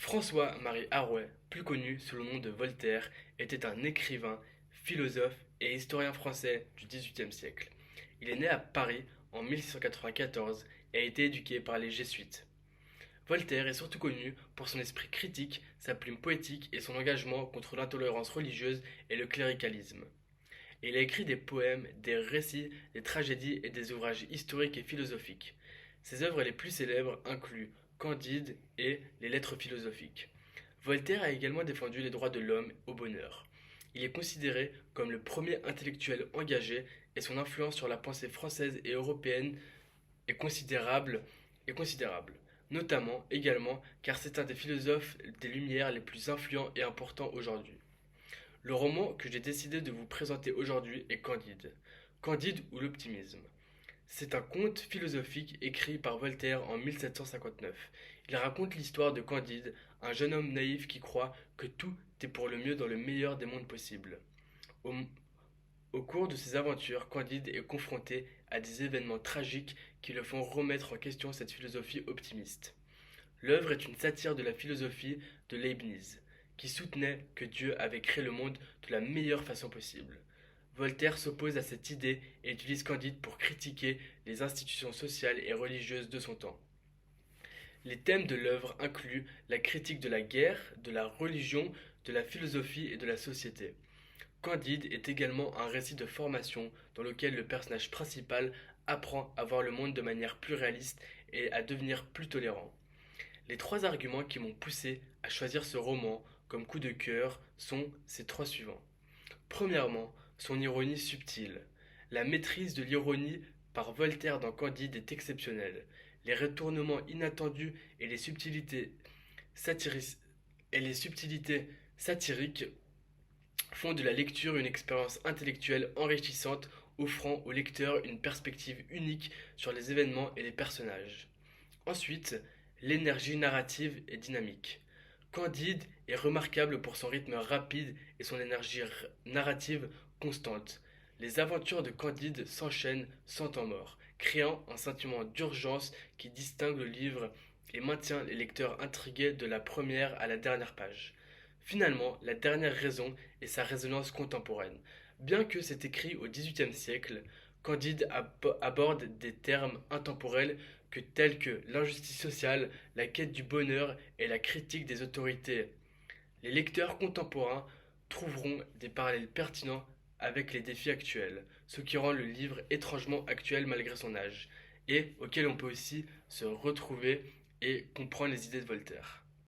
François-Marie Arouet, plus connu sous le nom de Voltaire, était un écrivain, philosophe et historien français du XVIIIe siècle. Il est né à Paris en 1694 et a été éduqué par les Jésuites. Voltaire est surtout connu pour son esprit critique, sa plume poétique et son engagement contre l'intolérance religieuse et le cléricalisme. Et il a écrit des poèmes, des récits, des tragédies et des ouvrages historiques et philosophiques. Ses œuvres les plus célèbres incluent Candide et les Lettres philosophiques. Voltaire a également défendu les droits de l'homme au bonheur. Il est considéré comme le premier intellectuel engagé et son influence sur la pensée française et européenne est considérable, notamment également car c'est un des philosophes des Lumières les plus influents et importants aujourd'hui. Le roman que j'ai décidé de vous présenter aujourd'hui est Candide. Candide ou l'optimisme. C'est un conte philosophique écrit par Voltaire en 1759. Il raconte l'histoire de Candide, un jeune homme naïf qui croit que tout est pour le mieux dans le meilleur des mondes possibles. Au, au cours de ses aventures, Candide est confronté à des événements tragiques qui le font remettre en question cette philosophie optimiste. L'œuvre est une satire de la philosophie de Leibniz, qui soutenait que Dieu avait créé le monde de la meilleure façon possible. Voltaire s'oppose à cette idée et utilise Candide pour critiquer les institutions sociales et religieuses de son temps. Les thèmes de l'œuvre incluent la critique de la guerre, de la religion, de la philosophie et de la société. Candide est également un récit de formation dans lequel le personnage principal apprend à voir le monde de manière plus réaliste et à devenir plus tolérant. Les trois arguments qui m'ont poussé à choisir ce roman comme coup de cœur sont ces trois suivants. Premièrement, son ironie subtile. La maîtrise de l'ironie par Voltaire dans Candide est exceptionnelle. Les retournements inattendus et les subtilités, satiriques font de la lecture une expérience intellectuelle enrichissante, offrant au lecteur une perspective unique sur les événements et les personnages. Ensuite, l'énergie narrative est dynamique. Candide est remarquable pour son rythme rapide et son énergie narrative constante. Les aventures de Candide s'enchaînent sans temps mort, créant un sentiment d'urgence qui distingue le livre et maintient les lecteurs intrigués de la première à la dernière page. Finalement, la dernière raison est sa résonance contemporaine. Bien que c'est écrit au XVIIIe siècle, Candide aborde des termes intemporels tels que l'injustice sociale, la quête du bonheur et la critique des autorités. Les lecteurs contemporains trouveront des parallèles pertinents avec les défis actuels, ce qui rend le livre étrangement actuel malgré son âge, et auquel on peut aussi se retrouver et comprendre les idées de Voltaire.